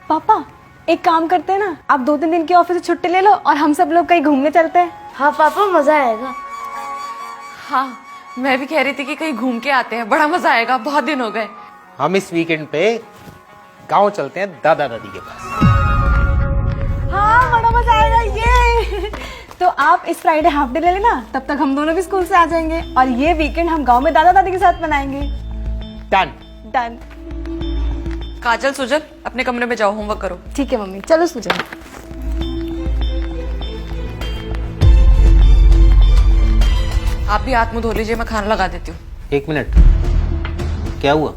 पापा एक काम करते हैं ना, आप 2-3 दिन की ऑफिस से छुट्टी ले लो और हम सब लोग कहीं घूमने चलते हैं। हाँ पापा मजा आएगा। हाँ, मैं भी कह रही थी कि कहीं घूम के आते हैं, बड़ा मजा आएगा, बहुत दिन हो गए। हम इस वीकेंड पे गांव चलते हैं दादा दादी के पास। हाँ बड़ा मजा आएगा ये। तो आप इस फ्राइडे हाफ डे ले लेना, तब तक हम दोनों भी स्कूल से आ जाएंगे और ये वीकेंड हम गांव में दादा दादी के साथ मनाएंगे। डन। डन। काजल सुजल अपने कमरे में जाओ, होमवर्क करो। ठीक है मम्मी, चलो सुजल। आप भी हाथ मुंह धो लीजिए, मैं खाना लगा देती हूँ। 1 मिनट, क्या हुआ?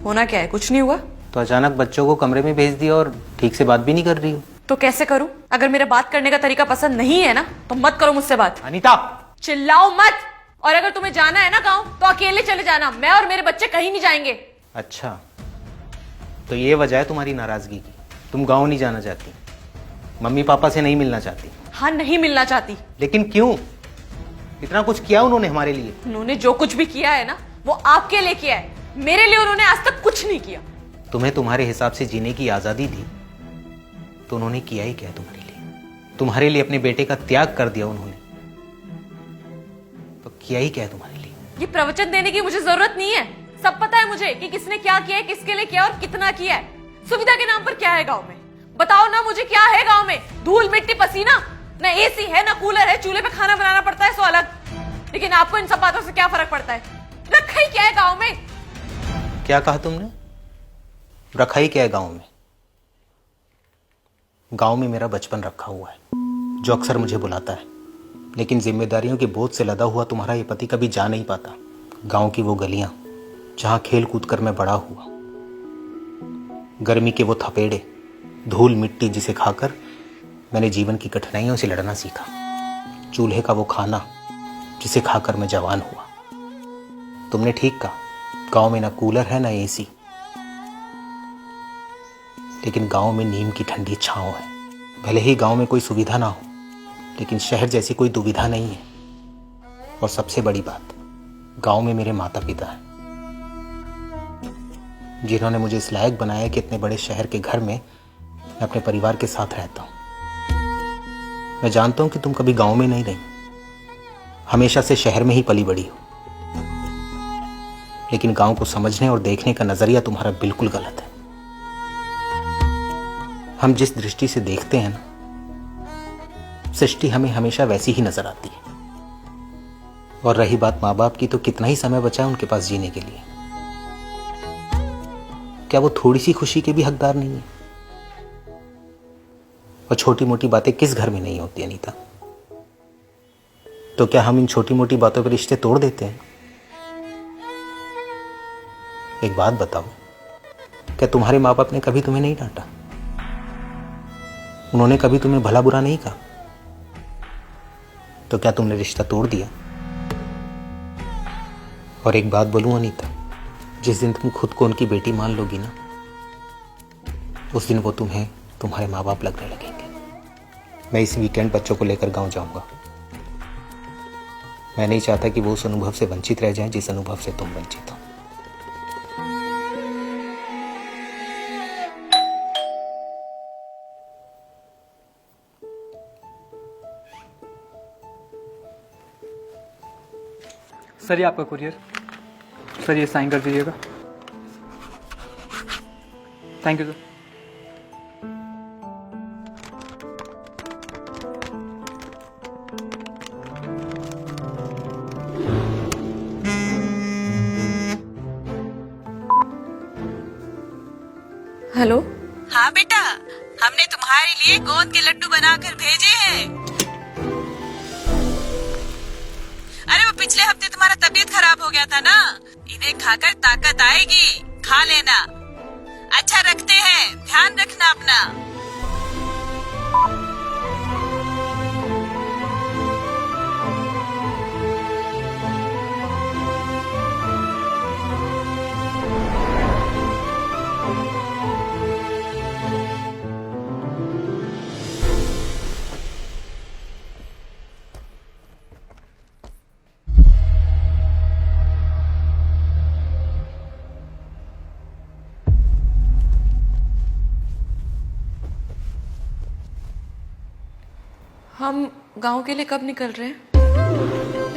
होना क्या है, कुछ नहीं हुआ। तो अचानक बच्चों को कमरे में भेज दिया और ठीक से बात भी नहीं कर रही हो। तो कैसे करूं? अगर मेरा बात करने का तरीका पसंद नहीं है ना तो मत करो मुझसे बात। अनीता, चिल्लाओ मत। और अगर तुम्हें जाना है ना गांव तो अकेले चले जाना, मैं और मेरे बच्चे कहीं नहीं जाएंगे। अच्छा तो ये वजह है तुम्हारी नाराजगी की, तुम गांव नहीं जाना चाहती, मम्मी पापा से नहीं मिलना चाहती। हाँ, नहीं मिलना चाहती। लेकिन क्यों? इतना कुछ किया उन्होंने हमारे लिए। उन्होंने जो कुछ भी किया है ना वो आपके लिए किया है, मेरे लिए उन्होंने आज तक कुछ नहीं किया। तुम्हें तुम्हारे हिसाब से जीने की आजादी दी तो उन्होंने किया ही क्या तुम्हारे लिए? तुम्हारे लिए अपने बेटे का त्याग कर दिया उन्होंने, तो किया ही क्या है तुम्हारे लिए? ये प्रवचन देने की मुझे जरूरत नहीं है, सब पता है मुझे कि किसने क्या किया है, किसके लिए किया और कितना किया है। सुविधा के नाम पर क्या है गांव में? बताओ ना मुझे, क्या है गांव में? धूल मिट्टी पसीना, ना एसी है ना कूलर है, चूल्हे पे खाना बनाना पड़ता है सो अलग। लेकिन आपको इन सब बातों से क्या फर्क पड़ता है? रखा ही क्या है गांव में? क्या कहा तुमने? रखा ही क्या है गांव में? गांव में मेरा बचपन रखा हुआ है जो अक्सर मुझे बुलाता है, लेकिन जिम्मेदारियों के बोझ से लदा हुआ तुम्हारा ये पति कभी जा नहीं पाता। गांव की वो गलियां जहां खेल कूद कर मैं बड़ा हुआ, गर्मी के वो थपेड़े, धूल मिट्टी जिसे खाकर मैंने जीवन की कठिनाइयों से लड़ना सीखा, चूल्हे का वो खाना जिसे खाकर मैं जवान हुआ। तुमने ठीक कहा, गांव में ना कूलर है ना एसी, लेकिन गांव में नीम की ठंडी छांव है। भले ही गांव में कोई सुविधा ना हो, लेकिन शहर जैसी कोई दुविधा नहीं है। और सबसे बड़ी बात, गांव में मेरे माता पिता हैं जिन्होंने मुझे इस लायक बनाया कि इतने बड़े शहर के घर में मैं अपने परिवार के साथ रहता हूं। मैं जानता हूं कि तुम कभी गांव में नहीं रही, हमेशा से शहर में ही पली बड़ी हो, लेकिन गांव को समझने और देखने का नजरिया तुम्हारा बिल्कुल गलत है। हम जिस दृष्टि से देखते हैं ना, सृष्टि हमें हमेशा वैसी ही नजर आती है। और रही बात माँ बाप की, तो कितना ही समय बचा है उनके पास जीने के लिए? क्या वो थोड़ी सी खुशी के भी हकदार नहीं है? और छोटी मोटी बातें किस घर में नहीं होती अनीता? तो क्या हम इन छोटी मोटी बातों पर रिश्ते तोड़ देते हैं? एक बात बताओ, क्या तुम्हारे माँ बाप ने कभी तुम्हें नहीं डांटा? उन्होंने कभी तुम्हें भला बुरा नहीं कहा? तो क्या तुमने रिश्ता तोड़ दिया? और एक बात बोलूं अनीता, जिस दिन तुम खुद को उनकी बेटी मान लोगी ना, उस दिन वो तुम्हें तुम्हारे माँ बाप लगने लगेंगे। मैं इस वीकेंड बच्चों को लेकर गांव जाऊंगा। मैं नहीं चाहता कि वो उस अनुभव से वंचित रह जाएं जिस अनुभव से तुम वंचित हो। सर ये आपका कुरियर, सर ये साइन कर दीजिएगा। Thank you sir. हेलो। हाँ बेटा, हमने तुम्हारे लिए गोंद के लड्डू बनाकर भेजे हैं। अरे वो पिछले हफ्ते तुम्हारा तबीयत खराब हो गया था ना, इन्हें खाकर ताकत आएगी, खा लेना। अच्छा रखते हैं, ध्यान रखना अपना। हम गांव के लिए कब निकल रहे हैं?